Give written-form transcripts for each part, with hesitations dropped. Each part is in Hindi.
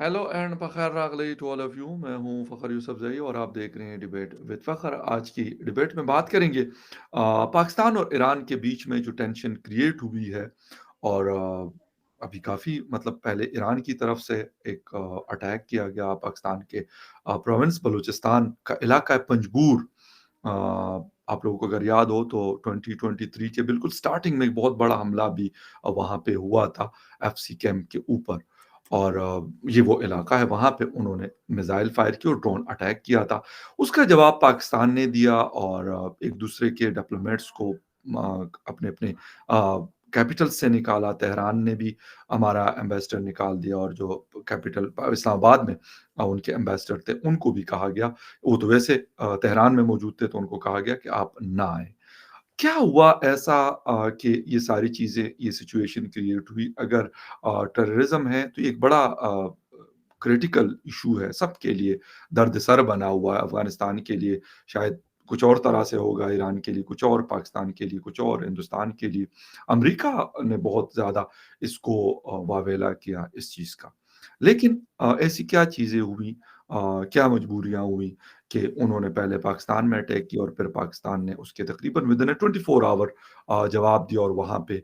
हेलो एंड फ़खर रागली टू ऑल ऑफ यू। मैं हूं फ़खर यूसुफज़ई और आप देख रहे हैं डिबेट विद फ़खर। आज की डिबेट में बात करेंगे पाकिस्तान और ईरान के बीच में जो टेंशन क्रिएट हुई है। और अभी काफ़ी मतलब पहले ईरान की तरफ से एक अटैक किया गया पाकिस्तान के प्रोविंस बलूचिस्तान का इलाका है पंजगूर। अ, आप लोगों को अगर याद हो तो 2023 के बिल्कुल स्टार्टिंग में एक बहुत बड़ा हमला भी वहाँ पे हुआ था एफसी कैंप के ऊपर। और ये वो इलाका है, वहाँ पे उन्होंने मिसाइल फायर की और ड्रोन अटैक किया था। उसका जवाब पाकिस्तान ने दिया और एक दूसरे के डिप्लोमेट्स को अपने अपने कैपिटल से निकाला। तेहरान ने भी हमारा एम्बेसडर निकाल दिया और जो कैपिटल इस्लामाबाद में उनके एम्बेसडर थे उनको भी कहा गया। वो तो वैसे तेहरान में मौजूद थे तो उनको कहा गया कि आप ना आएँ। क्या हुआ ऐसा कि ये सारी चीज़ें, ये सिचुएशन क्रिएट हुई? अगर टेररिज़्म है तो ये एक बड़ा क्रिटिकल इश्यू है सबके लिए, दर्द-सर बना हुआ है। अफ़गानिस्तान के लिए शायद कुछ और तरह से होगा, ईरान के लिए कुछ और, पाकिस्तान के लिए कुछ और, हिंदुस्तान के लिए। अमेरिका ने बहुत ज़्यादा इसको वावेला किया इस चीज़ का। लेकिन ऐसी क्या चीज़ें हुई, क्या मजबूरियाँ हुई कि उन्होंने पहले पाकिस्तान में अटैक किया और फिर पाकिस्तान ने उसके तकरीबन विदिन अ 24 आवर जवाब दिया और वहाँ पे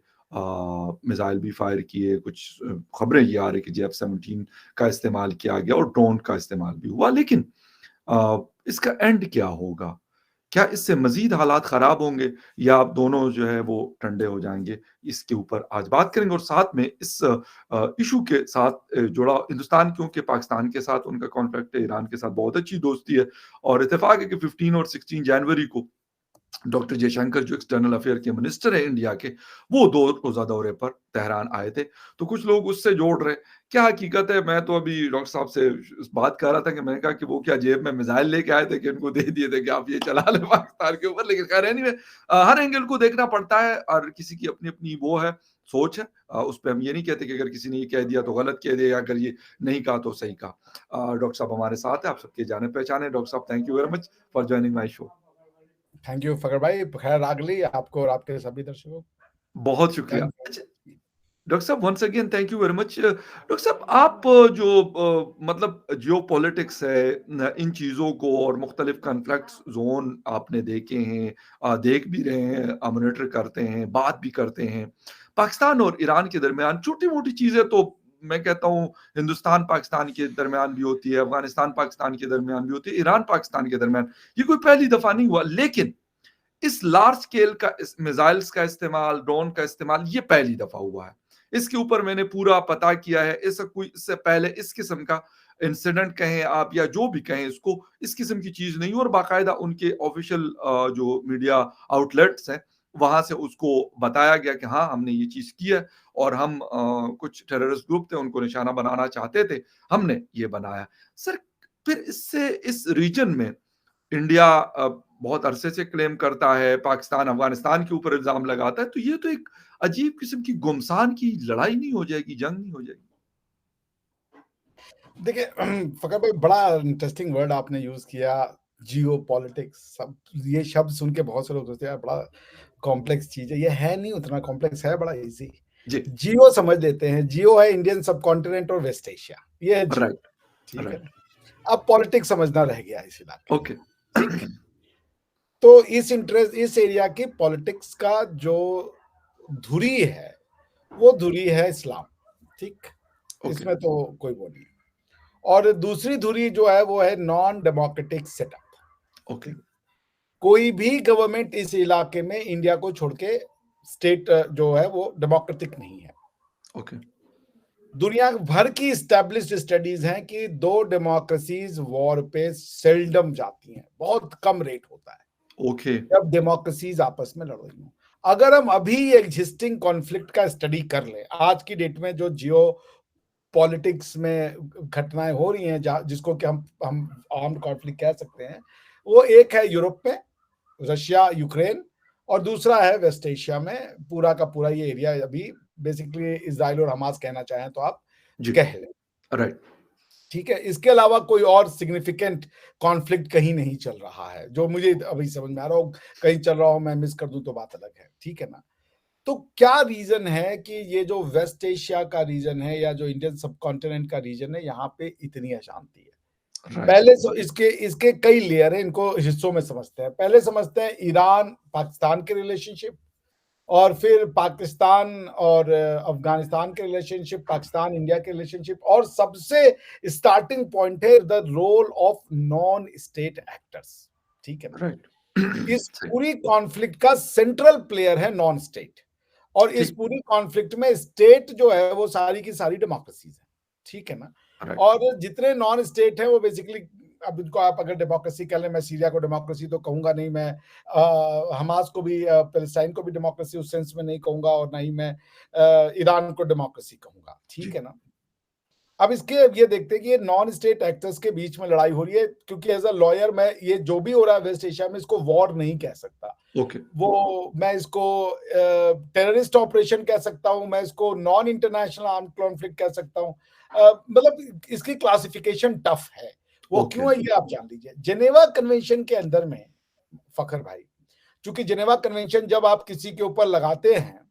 मिसाइल भी फायर किए। कुछ खबरें ये आ रही कि जेफ-17 का इस्तेमाल किया गया और ड्रोन का इस्तेमाल भी हुआ। लेकिन इसका एंड क्या होगा? क्या इससे मज़ीद हालात ख़राब होंगे या आप दोनों जो है वो ठंडे हो जाएँगे? इसके ऊपर आज बात करेंगे और साथ में इस इश्यू के साथ जुड़ा हिंदुस्तान, क्योंकि पाकिस्तान के साथ उनका कॉन्फ्लिक्ट है, ईरान के साथ बहुत अच्छी दोस्ती है और इत्तेफ़ाक है कि 15 और 16 जनवरी को डॉक्टर जयशंकर जो एक्सटर्नल अफेयर के मिनिस्टर हैं इंडिया के, वो 2 रोज़ा दौरे पर तेहरान आए थे। तो कुछ लोग उससे जोड़ रहे हैं। क्या हकीकत है? मैं तो अभी डॉक्टर साहब से बात कर रहा था कि मैंने कहा कि वो क्या जेब में मिसाइल लेके आए थे कि इनको दे दिए थे कि आप ये चला लें पाकिस्तान के ऊपर? लेकिन खैर एनीवे, हर एंगल को देखना पड़ता है और किसी की अपनी-अपनी वो है, सोच है। उस पे हम ये नहीं कहते कि अगर किसी ने ये कह दिया तो गलत कह दिया या अगर ये नहीं कहा तो सही कहा। डॉक्टर साहब हमारे साथ हैं, आप सबके जाने-पहचाने। डॉक्टर साहब, thank you very much for joining my show. Thank you Fakhar भाई, खैर रागली आपको और आपके सभी दर्शकों को। बहुत शुक्रिया। थैंक अच्छा, यू। डॉक्टर साहब once again thank you very much. Doctor साहब आप जो मतलब जियोपॉलिटिक्स है, इन चीज़ों को और मुख्तलिफ कॉन्फ्लिक्ट ज़ोन आपने देखे हैं, देख भी रहे हैं, मॉनिटर करते हैं, बात भी करते हैं। पाकिस्तान और ईरान के दरमियान छोटी-मोटी चीज़ें तो मैं कहता हूँ हिंदुस्तान पाकिस्तान के दरमियान भी होती है, अफ़गानिस्तान पाकिस्तान के दरमियान भी होती है, ईरान पाकिस्तान के दरमियान। ये कोई पहली दफ़ा नहीं हुआ, लेकिन इस लार्ज स्केल का इस मिसाइल्स का इस्तेमाल, ड्रोन का इस्तेमाल ये पहली दफा हुआ है। इसके ऊपर मैंने पूरा पता किया है। ऐसा कोई इससे पहले इस किस्म का इंसिडेंट कहें आप या जो भी कहें इसको, इस किस्म की चीज़ नहीं हुई और बाकायदा उनके ऑफ़िशियल जो मीडिया आउटलेट्स हैं, वहाँ से उसको बताया गया कि हाँ, हमने ये चीज़ की है और हम कुछ टेररिस्ट ग्रुप थे, उनको निशाना बनाना चाहते थे, हमने ये बनाया। सर, फिर इससे इस रीजन में इंडिया बहुत अरसे से क्लेम करता है, पाकिस्तान अफ़गानिस्तान के ऊपर इल्ज़ाम लगाता है, तो ये तो एक अजीब किस्म की गुमसान की लड़ाई नहीं हो जाएगी, जंग नहीं हो जाएगी? देखिए फ़खर भाई, बड़ा इंटरेस्टिंग वर्ड आपने यूज़ किया, जियोपॉलिटिक्स। सब ये शब्द सुन के बहुत से लोग सोचते हैं यार बड़ा कॉम्प्लेक्स चीज़ है। ये है नहीं उतना कॉम्प्लेक्स, है बड़ा ईज़ी। जी, जियो समझ लेते हैं, जियो है इंडियन सबकॉन्टिनेंट और वेस्ट एशिया, ये है जियो, राइट, ठीक है राइट, ना? अब पॉलिटिक्स समझना रह गया इस इलाके में, ओके। ठीक? तो इस एरिया की पॉलिटिक्स का जो धुरी है, वो धुरी है इस्लाम, ठीक? ओके, इसमें तो कोई वो नहीं है। और दूसरी धुरी जो है वो है नॉन डेमोक्रेटिक सेटअप, ओके, ठीक? कोई भी गवर्नमेंट इस इलाके में इंडिया को छोड़ के स्टेट जो है वो डेमोक्रेटिक नहीं है। ओके, दुनिया भर की एस्टैब्लिश्ड स्टडीज हैं कि दो डेमोक्रेसीज वॉर पे सेल्डम जाती हैं, बहुत कम रेट होता है ओके, जब डेमोक्रेसीज आपस में लड़ रही हो। अगर हम अभी एग्जिस्टिंग कॉन्फ्लिक्ट का स्टडी कर लें, आज की डेट में जो जियो पॉलिटिक्स में घटनाएं हो रही हैं, जिसको कि हम आर्म्ड कॉन्फ्लिक्ट कह सकते हैं, वो एक है यूरोप में, रशिया यूक्रेन, और दूसरा है वेस्ट एशिया में। पूरा का पूरा ये एरिया अभी बेसिकली इसराइल और हमास कहना चाहें तो आप जी, कह लें, राइट, ठीक है। इसके अलावा कोई और सिग्निफिकेंट कॉन्फ्लिक्ट कहीं नहीं चल रहा है जो मुझे अभी समझ में आ रहा हो। कहीं चल रहा हो मैं मिस कर दूं तो बात अलग है, ठीक है ना? तो क्या रीजन है कि ये जो वेस्ट एशिया का रीजन है या जो इंडियन सब कॉन्टिनेंट का रीजन है, यहाँ पे इतनी अशांति है? राइट। पहले तो इसके इसके कई लेयर हैं, इनको हिस्सों में समझते हैं। पहले समझते हैं ईरान पाकिस्तान के रिलेशनशिप, और फिर पाकिस्तान और अफगानिस्तान के रिलेशनशिप, पाकिस्तान इंडिया के रिलेशनशिप, और सबसे स्टार्टिंग पॉइंट है the role of non state actors. ठीक है ना? राइट। इस सही। पूरी कॉन्फ्लिक्ट का सेंट्रल प्लेयर है नॉन स्टेट, और इस ठीक। पूरी कॉन्फ्लिक्ट में स्टेट जो है वो सारी की सारी डेमोक्रेसीज है। ठीक है ना? राइट। और जितने नॉन स्टेट हैं वो बेसिकली, अब इनको आप अगर डेमोक्रेसी कह लें, मैं सीरिया को डेमोक्रेसी तो कहूंगा नहीं, मैं हमास को भी, पैलेस्टाइन को भी डेमोक्रेसी उस सेंस में नहीं कहूंगा, और ना ही मैं ईरान को डेमोक्रेसी कहूंगा। ठीक जी। है ना? अब इसके ये देखते हैं कि ये नॉन स्टेट एक्टर्स के बीच में लड़ाई हो रही है, क्योंकि एज अ लॉयर मैं ये जो भी हो रहा है वेस्ट एशिया में, इसको वॉर नहीं कह सकता। ओके। वो मैं इसको टेररिस्ट ऑपरेशन कह सकता हूं, मैं इसको नॉन इंटरनेशनल आर्म कॉन्फ्लिक्ट कह सकता हूं। मतलब इसकी क्लासिफिकेशन टफ है। वो ओके। क्यों है ये आप जान लीजिए। जेनेवा कन्वेंशन के अंदर में, फखर भाई, क्योंकि जेनेवा कन्वेंशन जब आप किसी के ऊपर लगाते हैं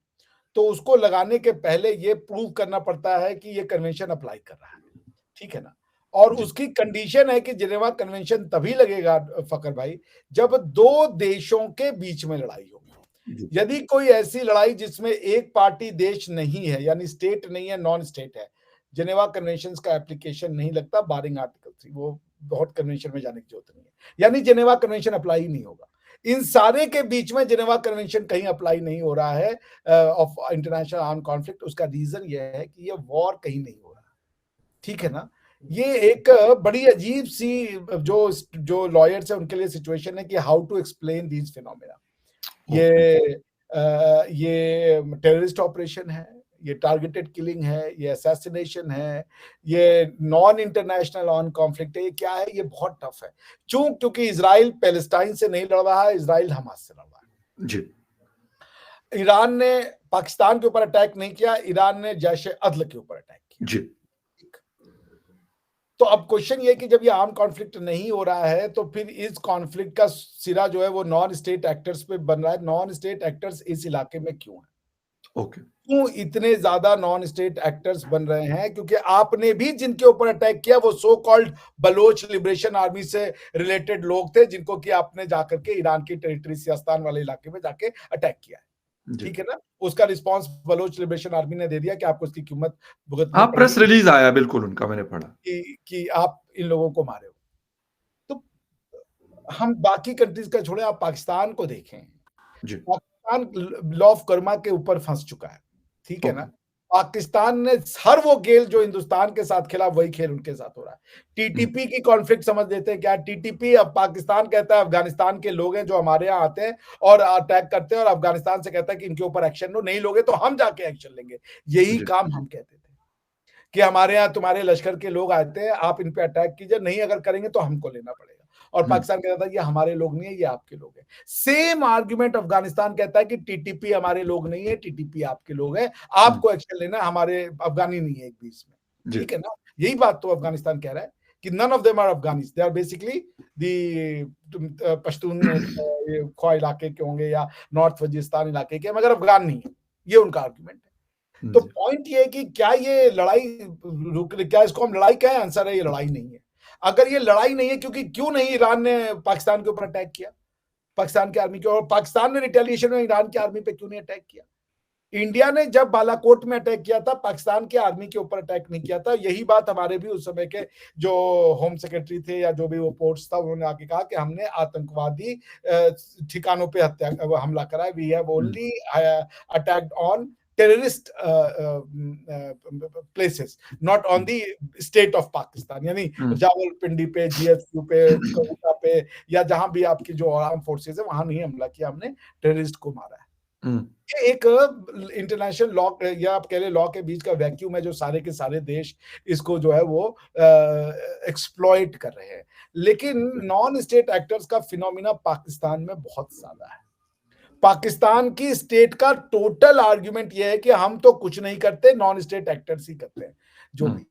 तो उसको लगाने के पहले ये प्रूव करना पड़ता है कि ये कन्वेंशन अप्लाई कर रहा है। ठीक है ना? और जी। उसकी कंडीशन है कि जेनेवा कन्वेंशन तभी लगेगा फकर भाई, जब दो देशों के बीच में लड़ाई होगी। जी। यदि कोई ऐसी लड़ाई जिसमें एक पार्टी देश नहीं है, यानी स्टेट नहीं है, नॉन स्टेट है, जेनेवा कन्वेंशन का एप्लीकेशन नहीं लगता, बारिंग आर्टिकल 3, वो बहुत कन्वेंशन में जाने की जरूरत नहीं है, यानी जेनेवा कन्वेंशन अप्लाई ही नहीं होगा। इन सारे के बीच में जेनेवा कन्वेंशन कहीं अप्लाई नहीं हो रहा है ऑफ इंटरनेशनल आर्म कॉन्फ्लिक्ट। उसका रीजन ये है कि ये वॉर कहीं नहीं हो रहा। ठीक है ना? ये एक बड़ी अजीब सी जो जो लॉयर्स है उनके लिए सिचुएशन है कि how to explain these phenomena. ये टेररिस्ट ऑपरेशन है, ये टारगेटेड किलिंग है, ये असैसिनेशन है, ये नॉन इंटरनेशनल ऑन कॉन्फ्लिक्ट है, ये क्या है? ये बहुत टफ है। क्योंकि इजराइल पैलेस्टाइन से नहीं लड़ रहा है, इजराइल हमास से लड़ रहा है। जी। ईरान ने पाकिस्तान के ऊपर अटैक नहीं किया, ईरान ने जैश ए अदल के ऊपर अटैक किया। जी। तो अब क्वेश्चन ये कि जब ये आर्म कॉन्फ्लिक्ट नहीं हो रहा है तो फिर इस कॉन्फ्लिक्ट का सिरा जो है वो नॉन स्टेट एक्टर्स पे बन रहा है। नॉन स्टेट एक्टर्स इस इलाके में क्यों है? ओके। क्यों इतने ज्यादा नॉन स्टेट एक्टर्स बन रहे हैं? क्योंकि आपने भी जिनके ऊपर अटैक किया वो so called Baloch liberation army से रिलेटेड लोग थे, जिनको कि आपने जाकर के ईरान की टेरिटरी सियास्तान वाले इलाके में जाके अटैक किया है। जी। ठीक है ना? उसका रिस्पांस बलोच लिबरेशन आर्मी ने दे दिया कि आपको उसकी कीमत भुगतनी हाँ, पड़ेगी, प्रेस रिलीज आया बिल्कुल उनका, मैंने पढ़ा। कि आप इन लोगों को मारे हो। तो हम बाकी कंट्रीज का छोड़े, आप पाकिस्तान को देखें। जी। पाकिस्तान लॉ ऑफ कर्मा के ऊपर फंस चुका है। ठीक है ना? ओके। पाकिस्तान ने हर वो खेल जो हिंदुस्तान के साथ खेला, वही खेल उनके साथ हो रहा है। टीटीपी की कॉन्फ्लिक्ट समझ लेते हैं क्या? टीटीपी, अब पाकिस्तान कहता है अफगानिस्तान के लोग हैं जो हमारे यहाँ आते हैं और अटैक करते हैं, और अफगानिस्तान से कहता है कि इनके ऊपर एक्शन लो, नहीं लोगे तो हम जाके एक्शन लेंगे। यही जी। काम हम कहते थे कि हमारे यहाँ तुम्हारे लश्कर के लोग आते हैं, आप इन पे अटैक कीजिए, नहीं अगर करेंगे तो हमको लेना पड़ेगा। और पाकिस्तान कहता है ये हमारे लोग नहीं है, ये आपके लोग हैं। सेम आर्गुमेंट अफगानिस्तान कहता है कि टीटीपी हमारे लोग नहीं है, टीटीपी आपके लोग हैं, आपको एक्शन लेना है, हमारे अफगानी नहीं है एक बीच में। जी। ठीक है ना? यही बात तो अफगानिस्तान कह रहा है कि none of them are Afghanis, they are basically the Pashtun ख्वा इलाके के होंगे या नॉर्थ वजीरिस्तान इलाके के, मगर अफगान नहीं है। ये उनका आर्गुमेंट है। तो जी। पॉइंट ये है कि क्या ये लड़ाई क्या इसको हम लड़ाई कहें? आंसर है ये लड़ाई नहीं है। अगर ये लड़ाई नहीं है, क्योंकि क्यों नहीं ईरान ने पाकिस्तान के ऊपर अटैक किया, पाकिस्तान की आर्मी के, और पाकिस्तान ने रिटेलिएशन में ईरान की आर्मी पे क्यों नहीं अटैक किया? इंडिया ने जब बालाकोट में अटैक किया था, पाकिस्तान की आर्मी के ऊपर अटैक नहीं किया था। यही बात हमारे भी उस समय के जो होम सेक्रेटरी थे या जो भी वो पोर्ट्स था, उन्होंने आके कहा कि हमने आतंकवादी ठिकानों पे हमला करा है। We have only attacked on terrorist places, not on the state of Pakistan, यानी रावलपिंडी पे, जीएचक्यू पे, कोटा पे, या जहां भी आपकी जो आर्म फोर्सेज है वहां नहीं हमला किया, हमने टेररिस्ट को मारा है। ये एक इंटरनेशनल लॉ या आप कह ले लॉ के बीच का वैक्यूम है, जो सारे के सारे देश इसको जो है वो एक्सप्लॉइट कर रहे हैं। लेकिन नॉन स्टेट एक्टर्स का फिनोमिना पाकिस्तान में बहुत ज्यादा है। पाकिस्तान की स्टेट का टोटल आर्ग्यूमेंट यह है कि हम तो कुछ नहीं करते, नॉन स्टेट एक्टर्स ही करते हैं जो भी।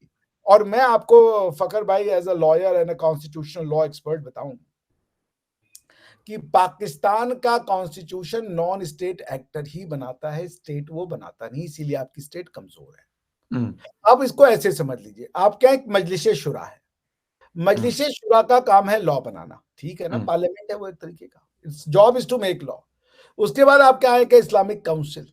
और मैं आपको फकर भाई as a lawyer and a constitutional law expert बताऊं कि पाकिस्तान का कॉन्स्टिट्यूशन नॉन स्टेट एक्टर ही बनाता है, स्टेट वो बनाता नहीं, इसीलिए आपकी स्टेट कमजोर है। अब इसको ऐसे समझ लीजिए, आप क्या, एक मजलिस शुरा है, मजलिस शुरा का काम है लॉ बनाना, ठीक है ना, पार्लियामेंट है वो एक तरीके का, its job is to make law. उसके बाद आप क्या है कि इस्लामिक काउंसिल,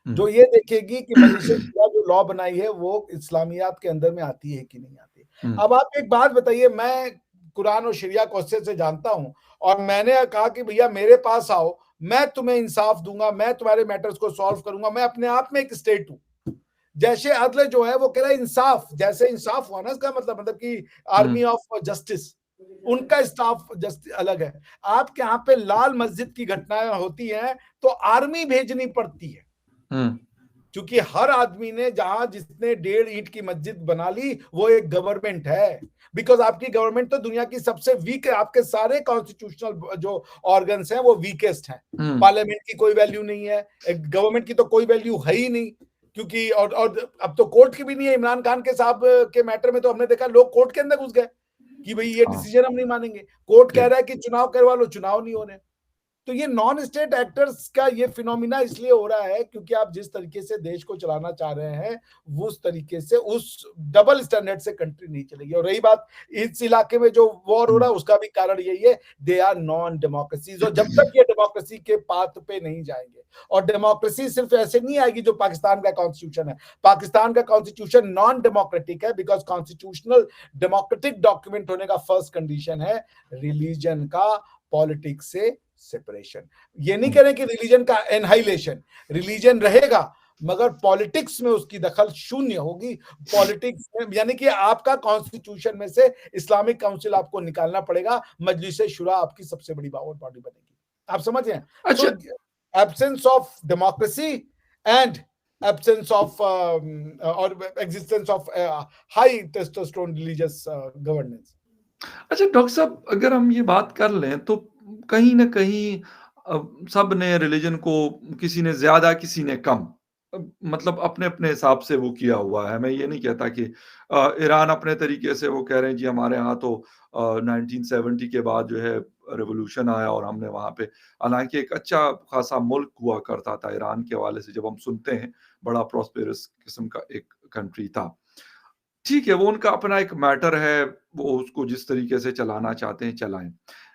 जो ये देखेगी कि मजलिस शुरा जो लॉ बनाई है वो इस्लामियात के अंदर में आती है कि नहीं आती। अब आप एक बात बताइए, मैं कुरान और शरिया को अच्छे से जानता हूं, और मैंने कहा कि भैया मेरे पास आओ, मैं तुम्हें इंसाफ दूंगा, मैं तुम्हारे मैटर्स को सॉल्व करूंगा, मैं अपने आप में एक स्टेट हूं। जैसे अदल जो है वो कह रहा है इंसाफ, जैसे इंसाफ हुआ ना, इसका मतलब कि आर्मी ऑफ जस्टिस, उनका स्टाफ जस्ट अलग है। आपके यहाँ पे लाल मस्जिद की घटनाएं होती हैं तो आर्मी भेजनी पड़ती है, क्योंकि हर आदमी ने जहां जिसने 1.5 ईंट की मस्जिद बना ली वो एक गवर्नमेंट है, बिकॉज आपकी गवर्नमेंट तो दुनिया की सबसे वीक है, आपके सारे कॉन्स्टिट्यूशनल जो ऑर्गन्स हैं वो वीकेस्ट हैं। पार्लियामेंट की कोई वैल्यू नहीं है, गवर्नमेंट की तो कोई वैल्यू है ही नहीं, क्योंकि और अब तो कोर्ट की भी नहीं है। इमरान खान के साहब के मैटर में तो हमने देखा लोग कोर्ट के अंदर घुस गए कि भाई ये डिसीजन हम नहीं मानेंगे, कोर्ट कह रहा है कि चुनाव करवा लो, चुनाव नहीं हो रहे। तो ये नॉन स्टेट एक्टर्स का ये फिनोमिना इसलिए हो रहा है क्योंकि आप जिस तरीके से देश को चलाना चाह रहे हैं वो उस तरीके से, उस डबल स्टैंडर्ड से कंट्री नहीं चलेगी। और रही बात इस इलाके में जो वॉर हो रहा है उसका भी कारण यही है, दे आर नॉन डेमोक्रेसीज। और जब तक ये डेमोक्रेसी के पाथ पे नहीं जाएंगे, और डेमोक्रेसी सिर्फ ऐसे नहीं आएगी जो पाकिस्तान का कॉन्स्टिट्यूशन है, पाकिस्तान का कॉन्स्टिट्यूशन नॉन डेमोक्रेटिक है, बिकॉज कॉन्स्टिट्यूशनल डेमोक्रेटिक डॉक्यूमेंट होने का फर्स्ट कंडीशन है रिलीजन का पॉलिटिक्स से सेपरेशन। ये नहीं कह रहे कि रिलीजन का एनहाइलेशन, रिलीजन रहेगा मगर पॉलिटिक्स में उसकी दखल शून्य होगी। पॉलिटिक्स में यानी कि आपका कॉन्स्टिट्यूशन में से इस्लामिक काउंसिल आपको निकालना पड़ेगा, मजलिस शुरा आपकी सबसे बड़ी बॉडी बनेगी। आप समझ रहे हैं? अच्छा, absence of democracy and absence of or existence of high testosterone religious governance. अच्छा डॉक्टर साहब, अगर हम ये बात कर लें तो कहीं न कहीं सब ने रिलीजन को, किसी ने ज़्यादा, किसी ने कम, मतलब अपने-अपने हिसाब से वो किया हुआ है। मैं ये नहीं कहता कि ईरान अपने तरीके से वो कह रहे हैं जी हमारे यहाँ तो 1970 के बाद जो है रिवॉल्यूशन आया और हमने वहाँ पे, हालाँकि एक अच्छा खासा मुल्क हुआ करता था ईरान के हवाले से, जब हम सुनते हैं बड़ा प्रॉस्पेरस किस्म का एक कंट्री था। ठीक है, वो उनका अपना एक मैटर है, वो उसको जिस तरीके से चलाना चाहते हैं चलाएँ।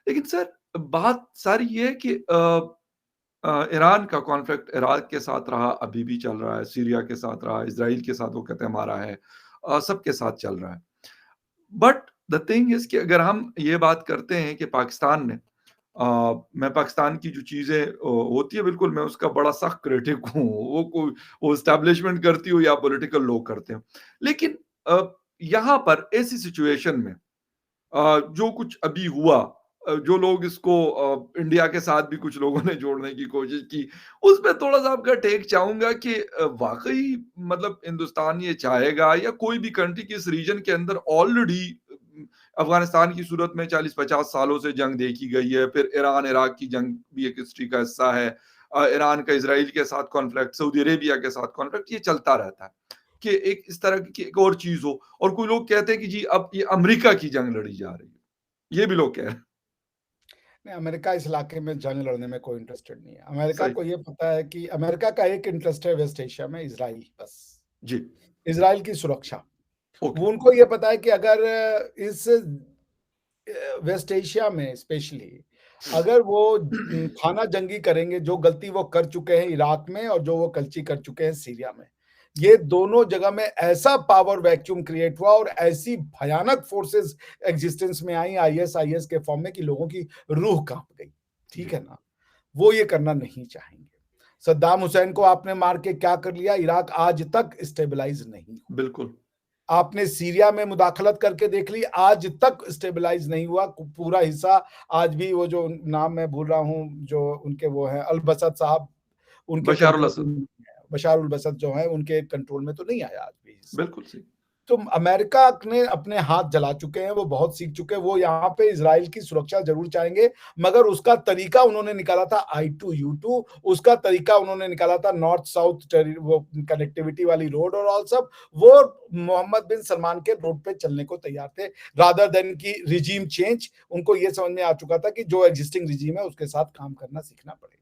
लेकिन सर बात सारी ये है कि ईरान का कॉन्फ्लिक्ट इराक के साथ रहा, अभी भी चल रहा है, सीरिया के साथ रहा, इज़राइल के साथ वो कहते हैं हमारा है, सबके साथ चल रहा है। बट द थिंग इज़ कि अगर हम ये बात करते हैं कि पाकिस्तान ने, मैं पाकिस्तान की जो चीज़ें होती है, बिल्कुल मैं उसका बड़ा सख्त क्रिटिक हूँ, वो एस्टेब्लिशमेंट करती हो या पॉलिटिकल लोग करते हो। लेकिन यहाँ पर ऐसी सिचुएशन में जो कुछ अभी हुआ, जो लोग इसको इंडिया के साथ भी कुछ लोगों ने जोड़ने की कोशिश की, उसपे थोड़ा-सा आपका टेक चाहूँगा कि वाक़ई मतलब हिंदुस्तान ये चाहेगा या कोई भी कंट्री की इस रीजन के अंदर ऑलरेडी अफ़गानिस्तान की सूरत में 40-50 सालों से जंग देखी गई है, फिर ईरान-इराक की जंग भी एक हिस्ट्री का हिस्सा है, ईरान का इज़राइल के साथ कॉन्फ्लिक्ट, सऊदी अरेबिया के साथ कॉन्फ्लिक्ट, ये चलता रहता है। कि एक इस तरह की एक और चीज़ हो, और कोई लोग कहते हैं कि जी अब ये अमेरिका की जंग लड़ी जा रही है। ये भी लोग कह रहे हैं। नहीं, अमेरिका इस इलाके में जंग लड़ने में कोई इंटरेस्टेड नहीं है। अमेरिका सही। को ये पता है कि अमेरिका का एक इंटरेस्ट है वेस्ट एशिया में, इज़राइल, बस। जी, इज़राइल की सुरक्षा। ओके। वो उनको ये पता है कि अगर इस वेस्ट एशिया में स्पेशली अगर वो खाना जंगी करेंगे, जो गलती वो कर चुके हैं इराक में और जो वो गलती कर चुके हैं सीरिया में, ये दोनों जगह में ऐसा पावर वैक्यूम क्रिएट हुआ और ऐसी भयानक फोर्सेस एग्जिस्टेंस में आई आईएस के फॉर्म में कि लोगों की रूह कांप गई। ठीक है ना? वो ये करना नहीं चाहेंगे। सद्दाम हुसैन को आपने मार के क्या कर लिया, इराक आज तक स्टेबलाइज नहीं हुआ। बिल्कुल। आपने सीरिया में मुदाखलत करके देख ली, आज तक स्टेबलाइज नहीं हुआ पूरा हिस्सा। आज भी वो जो नाम मैं भूल रहा हूँ, जो उनके वो हैं अल-बसद साहब, उनके बशार अल कंट्रोल असद। में, बशार उल बसद जो है उनके कंट्रोल में तो नहीं आया आज भी हिस्सा। बिल्कुल सही। तो अमेरिका ने अपने हाथ जला चुके हैं, वो बहुत सीख चुके हैं, वो यहाँ पे इज़राइल की सुरक्षा ज़रूर चाहेंगे, मगर उसका तरीका उन्होंने निकाला था I-2U2, उसका तरीका उन्होंने निकाला था नॉर्थ साउथ वो कनेक्टिविटी वाली रोड और ऑल सब, वो मोहम्मद बिन सलमान के रोड पे चलने को तैयार थे, रादर देन की रिजीम चेंज। उनको ये समझ में आ चुका था कि जो एग्जिस्टिंग रिजीम है उसके साथ काम करना सीखना पड़ेगा।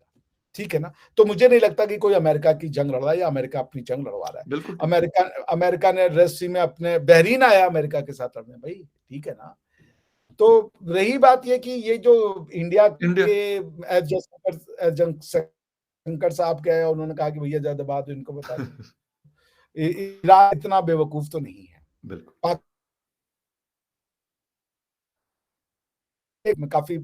ठीक है ना? तो मुझे नहीं लगता कि कोई अमेरिका की जंग लड़ रहा है या अमेरिका अपनी जंग लड़वा रहा है। बिल्कुल ठीक। अमेरिका अमेरिका ने रेड सी में अपने बहरीन आया अमेरिका के साथ लड़ने भाई, ठीक है ना? तो रही बात ये कि ये जो इंडिया इंडिया के जयशंकर साहब गए, उन्होंने कहा कि भैया ज़्यादा बात इनको बता दो। ईरान इतना बेवकूफ तो नहीं है। बिल्कुल। में काफी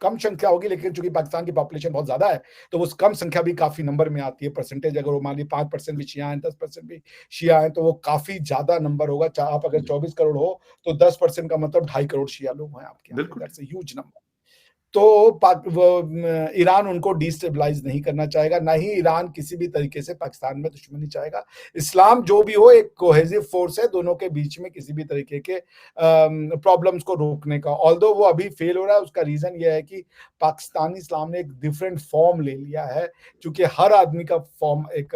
कम संख्या होगी, लेकिन चूंकि पाकिस्तान की पॉपुलेशन बहुत ज्यादा है, तो वो कम संख्या भी काफी नंबर में आती है। परसेंटेज अगर वो मान ली 5% भी शिया हैं, 10% भी शिया हैं, तो वो काफी ज्यादा नंबर होगा। आप अगर 24 करोड़ हो तो 10% का मतलब 2.5 करोड़ शिया लोग हैं आपके यहाँ पे। बिल्कुल। That's a huge number. तो ईरान उनको डिस्टेबलाइज नहीं करना चाहेगा, ना ही ईरान किसी भी तरीके से पाकिस्तान में दुश्मनी चाहेगा। इस्लाम जो भी हो एक कोहेसिव फोर्स है दोनों के बीच में किसी भी तरीके के प्रॉब्लम्स को रोकने का। ऑल्दो वो अभी फेल हो रहा है, उसका रीजन ये है कि पाकिस्तानी इस्लाम ने एक डिफरेंट फॉर्म ले लिया है, क्योंकि हर आदमी का फॉर्म एक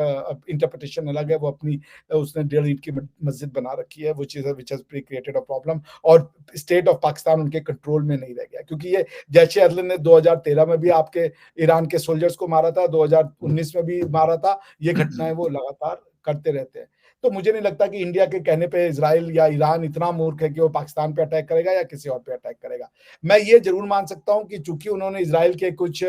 इंटरप्रिटेशन अलग है। वो अपनी उसने 1.5 ईंट की मस्जिद बना रखी है, which has created a problem, और स्टेट ऑफ पाकिस्तान उनके कंट्रोल में नहीं रह गया, क्योंकि ये जैश ए ने 2013 में भी आपके ईरान के सोल्जर्स को मारा था, 2019 में भी मारा था। ये घटनाएं वो लगातार करते रहते हैं। तो मुझे नहीं लगता कि इंडिया के कहने पे इजराइल या ईरान इतना मूर्ख है कि वो पाकिस्तान पे अटैक करेगा या किसी और पे अटैक करेगा। मैं ये जरूर मान सकता हूं कि चूंकि उन्होंने इजराइल के कुछ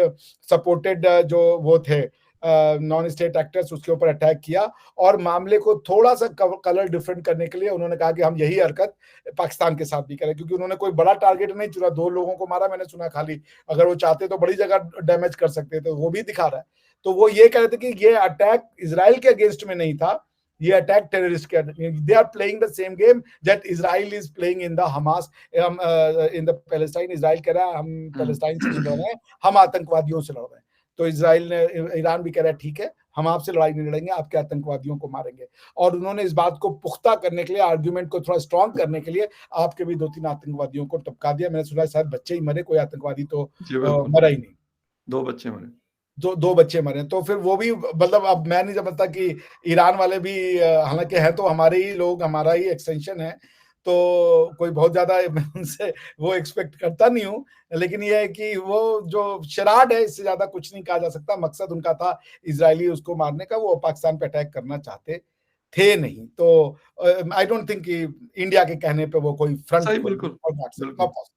सपोर्टेड जो वो थे नॉन स्टेट एक्टर्स, उसके ऊपर अटैक किया, और मामले को थोड़ा सा कलर डिफरेंट करने के लिए उन्होंने कहा कि हम यही हरकत पाकिस्तान के साथ भी करें, क्योंकि उन्होंने कोई बड़ा टारगेट नहीं चुना, 2 लोगों को मारा मैंने सुना खाली। अगर वो चाहते तो बड़ी जगह डैमेज कर सकते थे, वो भी दिखा रहा है। तो वो ये कह रहे थे कि ये अटैक इसराइल के अगेंस्ट में नहीं था, ये अटैक टेररिस्ट के, they are playing the same game that Israel is playing in the Hamas, in the Palestine. Israel कह रहा है हम पैलेस्टाइन से नहीं लड़ रहे हैं, हम आतंकवादियों से लड़ रहे हैं। तो इजराइल ने, ईरान भी कह रहा है ठीक है, हम आपसे लड़ाई नहीं लड़ेंगे, आपके आतंकवादियों को मारेंगे। और उन्होंने इस बात को पुख्ता करने के लिए, आर्ग्यूमेंट को थोड़ा स्ट्रॉन्ग करने के लिए, आपके भी 2-3 आतंकवादियों को टपका दिया। मैंने सुना शायद बच्चे ही मरे, कोई आतंकवादी तो जी बिल्कुल। मरा ही नहीं। 2 बच्चे मरे। 2 बच्चे मरे। तो फिर वो भी मतलब, अब मैं नहीं समझता कि ईरान वाले भी, हालांकि है तो हमारे ही लोग, हमारा ही एक्सटेंशन है, तो कोई बहुत ज्यादा मैं उनसे वो एक्सपेक्ट करता नहीं हूँ। लेकिन ये है कि वो जो शराड है, इससे ज्यादा कुछ नहीं कहा जा सकता। मकसद उनका था इजरायली उसको मारने का, वो पाकिस्तान पे अटैक करना चाहते थे नहीं। तो आई डोंट थिंक कि इंडिया के कहने पे वो कोई फ्रंट सही, खोलेंगे, बिल्कुल, और नॉट बिल्कुल। पॉसिबल।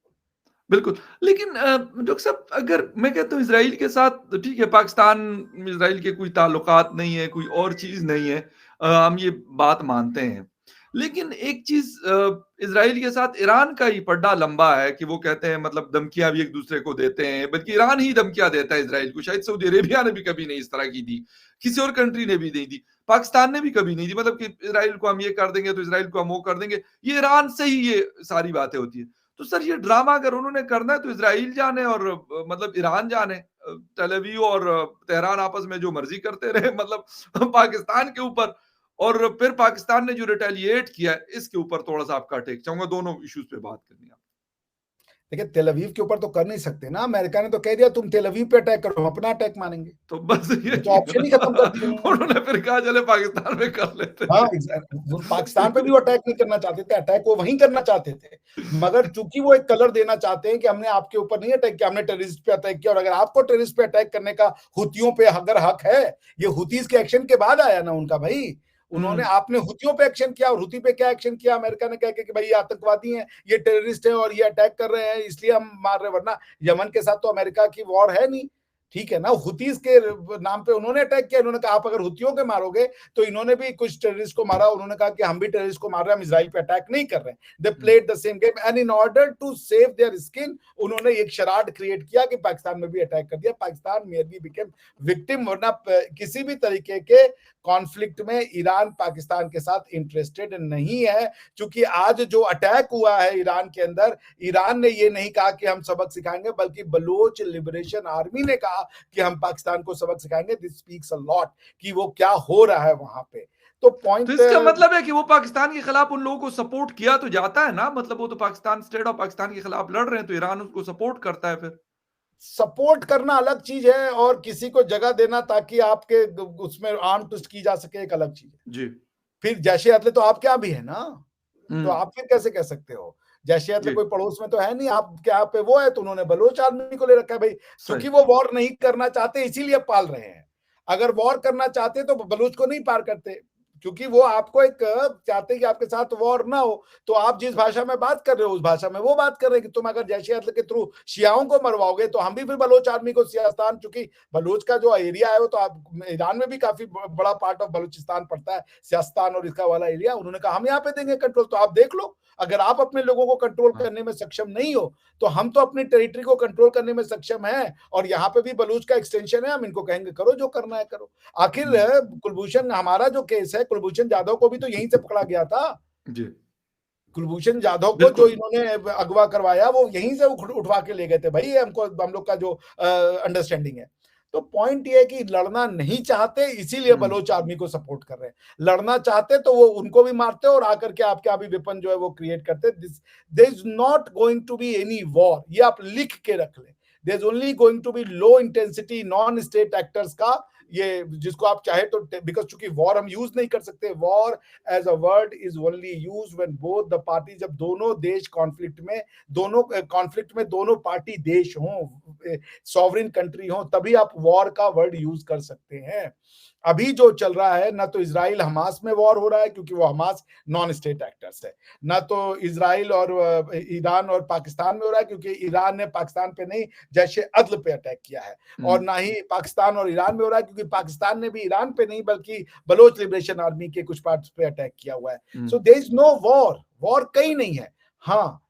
बिल्कुल, लेकिन डॉक्टर साहब, अगर मैं कहता हूँ इज़राइल के साथ तो ठीक है, पाकिस्तान इज़राइल के कोई ताल्लुकात नहीं है, कोई और चीज़ नहीं है, हम ये बात मानते हैं। लेकिन एक चीज़, इज़राइल के साथ ईरान का ही पड्डा लंबा है कि वो कहते हैं, मतलब धमकियाँ भी एक-दूसरे को देते हैं, बल्कि ईरान ही धमकियाँ देता है इज़राइल को। शायद सऊदी अरेबिया ने भी कभी नहीं इस तरह की दी, किसी और कंट्री ने भी नहीं दी, पाकिस्तान ने भी कभी नहीं दी, मतलब कि इज़राइल को हम ये कर देंगे, तो इज़राइल को हम वो कर देंगे। ये ईरान से ही ये सारी बातें होती हैं। तो सर, ये ड्रामा अगर उन्होंने करना है तो इज़राइल जाने और मतलब ईरान जाने, टेल अवीव और तेहरान आपस में जो मर्ज़ी करते रहे, मतलब पाकिस्तान के ऊपर। और फिर पाकिस्तान ने जो रिटेलिएट किया है, इसके ऊपर थोड़ा-सा आपका टेक चाहूँगा, दोनों इश्यूज़ पे बात करनी है। देखिए, तेल अवीव के ऊपर तो कर नहीं सकते ना, अमेरिका ने तो कह दिया तुम तेल अवीव पे अटैक करो, हम अपना अटैक मानेंगे। तो बस वो तो यही है ऑप्शन ही खत्म कर दिया ना। उन्होंने। उन्होंने फिर कहा चले पाकिस्तान में कर लेते हाँ, हैं। वो पाकिस्तान पे भी वो अटैक नहीं करना चाहते थे, अटैक वो वहीं करना चाहते थे। मगर चूंकि वो एक कलर देना चाहते हैं कि हमने आपके ऊपर नहीं अटैक किया, हमने टेररिस्ट पे अटैक किया। और अगर आपको टेररिस्ट पे अटैक करने का हुतियों पे अगर हक है, ये हुतीज के एक्शन के बाद आया ना उनका भाई। उन्होंने, हुँ, आपने हुतियों पे एक्शन किया, और हुती पे क्या एक्शन किया, अमेरिका ने कह के कि भाई ये आतंकवादी हैं, ये टेररिस्ट हैं और ये अटैक कर रहे हैं, इसलिए हम मार रहे हैं। वरना यमन के साथ तो अमेरिका की वॉर है नहीं, ठीक है ना। हुतीज के नाम पे उन्होंने अटैक किया। उन्होंने कहा आप अगर हुतियों के मारोगे, तो इन्होंने भी कुछ टेररिस्ट को मारा। उन्होंने कहा कि हम भी टेररिस्ट को मार रहे हैं, हम इजराइल पे अटैक नहीं कर रहे हैं। दे हुँ। Played the same game, and in order to save their skin, उन्होंने एक शराड क्रिएट किया कि पाकिस्तान में भी अटैक कर दिया। Pakistan merely became victim. वरना किसी भी तरीके के कॉन्फ्लिक्ट में ईरान पाकिस्तान के साथ इंटरेस्टेड नहीं है। क्योंकि आज जो अटैक हुआ है ईरान के अंदर, ईरान ने ये नहीं कहा कि हम सबक सिखाएंगे, बल्कि बलोच लिबरेशन आर्मी ने कहा कि हम पाकिस्तान को सबक सिखाएंगे। दिस स्पीक्स अ लॉट कि वो क्या हो रहा है वहां पे। तो तो पॉइंट इसका मतलब है कि वो पाकिस्तान के खिलाफ उन लोगों को सपोर्ट किया तो जाता है ना, मतलब वो तो पाकिस्तान, स्टेट ऑफ पाकिस्तान के खिलाफ लड़ रहे हैं तो ईरान उसको सपोर्ट करता है फिर। सपोर्ट करना अलग चीज है और किसी को जगह देना ताकि आपके उसमें आर्म ट्विस्ट की जा सके एक अलग चीज है। जी। फिर जैशे अदले तो आपके यहाँ भी है ना, तो हम्म। आप फिर कैसे कह सकते हो? जैशे अदले जी। कोई पड़ोस में तो है नहीं, आपके यहाँ पे वो है, तो उन्होंने बलोच आर्मी को ले रखा है भाई, सही। क्योंकि वो वॉर नहीं करना चाहते इसीलिए पाल रहे हैं। अगर वॉर करना चाहते तो बलूच को नहीं पार करते, क्योंकि वो आपको एक चाहते कि आपके साथ वॉर ना हो, तो आप जिस भाषा में बात कर रहे हो उस भाषा में वो बात कर रहे हैं कि तुम अगर जैशे अदल के थ्रू शियाओं को मरवाओगे तो हम भी फिर बलोच आर्मी को सियास्तान, चूंकि बलूच का जो एरिया है वो तो आप ईरान में भी काफी बड़ा पार्ट ऑफ बलूचिस्तान पड़ता है, सियास्तान और इसका वाला एरिया, उन्होंने कहा हम यहाँ पे देंगे कंट्रोल। तो आप देख लो, अगर आप अपने लोगों को कंट्रोल हाँ। करने में सक्षम नहीं हो तो हम तो अपनी टेरिटरी को कंट्रोल करने में सक्षम है, और यहाँ पे भी बलूच का एक्सटेंशन है, हम इनको कहेंगे करो जो करना है करो। आखिर कुलभूषण, हमारा जो केस है, कुलभूषण जाधव को भी तो यहीं से पकड़ा गया था। जी। कुलभूषण जाधव को जो बिल्कुल। इन्होंने अगवा करवाया वो यहीं से उठवा के ले गए थे भाई, हमको हम लोग का जो अंडरस्टैंडिंग है। तो पॉइंट ये है कि लड़ना नहीं चाहते इसीलिए बलोच आर्मी को सपोर्ट कर रहे हैं, लड़ना चाहते तो वो उनको भी मारते और आकर के आपके यहाँ भी वेपन जो है वो क्रिएट करते। There is not going to be any war, ये आप लिख के रख लें। There is only going to be low intensity non state actors का, ये जिसको आप चाहे तो, बिकॉज चूंकि वॉर हम यूज नहीं कर सकते, war as a word is only use when both the party, जब दोनों देश कॉन्फ्लिक्ट में, दोनों कॉन्फ्लिक्ट में दोनों पार्टी देश हों, सॉवरिन कंट्री हो, तभी आप वॉर का वर्ड यूज कर सकते हैं। अभी जो चल रहा है, ना तो इजराइल हमास में वॉर हो रहा है क्योंकि वो हमास नॉन स्टेट एक्टर्स है, ना तो इजराइल और ईरान और पाकिस्तान में हो रहा है क्योंकि ईरान ने पाकिस्तान पे नहीं जैशे अदल पे अटैक किया है, और ना ही पाकिस्तान और ईरान में हो रहा है क्योंकि पाकिस्तान ने भी ईरान पे नहीं बल्कि बलोच लिबरेशन आर्मी के कुछ पार्ट्स पे अटैक किया हुआ है। So there is no war, war कहीं नहीं है। हाँ,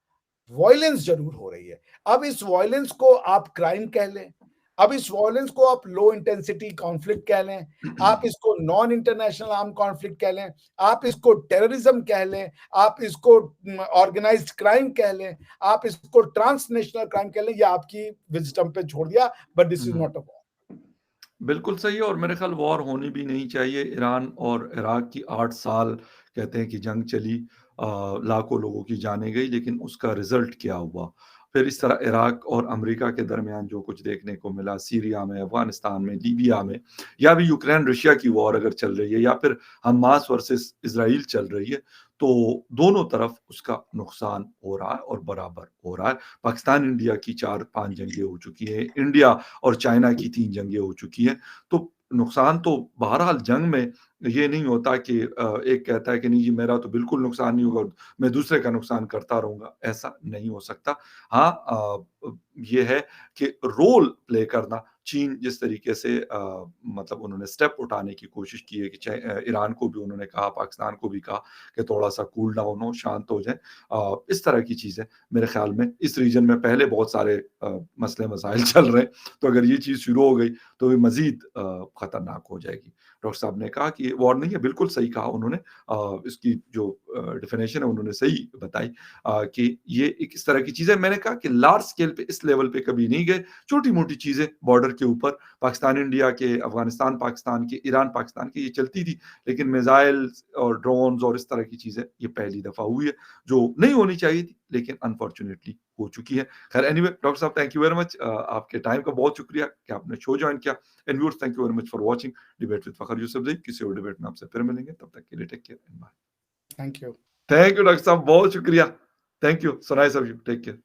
वायलेंस जरूर हो रही है। अब इस वायलेंस को आप क्राइम कह लें, अब इस वायलेंस को आप लो इंटेंसिटी कॉन्फ्लिक्ट कह लें, आप इसको नॉन इंटरनेशनल आर्म कॉन्फ्लिक्ट कह लें, आप इसको टेररिज्म कह लें, आप इसको ऑर्गेनाइज्ड क्राइम कह लें, आप इसको ट्रांसनेशनल क्राइम कह लें, ये आपकी विजडम पे छोड़ दिया, but this is not a war. बिल्कुल सही है, और मेरे ख्याल वॉर होनी भी नहीं चाहिए। ईरान और इराक की 8 साल कहते हैं कि जंग चली, लाखों लोगों की जानें गई, लेकिन उसका रिज़ल्ट क्या हुआ? फिर इस तरह इराक और अमेरिका के दरमियान जो कुछ देखने को मिला, सीरिया में, अफ़गानिस्तान में, लीबिया में, या भी यूक्रेन रशिया की वॉर अगर चल रही है, या फिर हमास वर्सेस इज़राइल चल रही है, तो दोनों तरफ उसका नुकसान हो रहा है और बराबर हो रहा है। पाकिस्तान इंडिया की 4-5 जंगें हो चुकी हैं, इंडिया और चाइना की 3 जंगें हो चुकी हैं। तो नुकसान तो बहरहाल जंग में ये नहीं होता कि एक कहता है कि नहीं जी मेरा तो बिल्कुल नुकसान नहीं होगा, मैं दूसरे का नुकसान करता रहूँगा, ऐसा नहीं हो सकता। हाँ, ये है कि रोल प्ले करना, चीन जिस तरीके से मतलब उन्होंने स्टेप उठाने की कोशिश की है कि ईरान को भी उन्होंने कहा, पाकिस्तान को भी कहा कि थोड़ा-सा कूल डाउन हो, शांत हो जाएँ। इस तरह की चीज़ें मेरे ख़्याल में इस रीजन में पहले बहुत सारे मसले-मसाइल चल रहे हैं, तो अगर ये चीज़ शुरू हो गई तो ये मज़ीद खतरनाक हो जाएगी। डॉक्टर साहब ने कहा कि ये वॉर नहीं है, बिल्कुल सही कहा उन्होंने। इसकी जो डेफिनिशन है उन्होंने सही बताई, कि ये एक इस तरह की चीज़ है। मैंने कहा कि लार्ज स्केल पे इस लेवल पे कभी नहीं गए, छोटी-मोटी चीज़ें बॉर्डर के ऊपर, पाकिस्तान इंडिया के, अफ़गानिस्तान पाकिस्तान के, ईरान पाकिस्तान की ये चलती थी, लेकिन मिसाइल्स और ड्रोन्स और इस तरह की चीज़ें ये पहली दफ़ा हुई है, जो नहीं होनी चाहिए थी, लेकिन अनफॉर्च्यूनेटली हो चुकी है। खैर एनीवे डॉक्टर साहब, थैंक यू वेरी मच, आपके टाइम का बहुत शुक्रिया कि आपने शो जॉइन किया। And viewers, thank you very much for watching debate with Fakhar Yousafzai. किसी और डिबेट में आपसे फिर मिलेंगे, तब तक के लिए take care and bye. Thank you. Thank you doctor साहब, बहुत शुक्रिया। Thank you, so nice of you. Take care.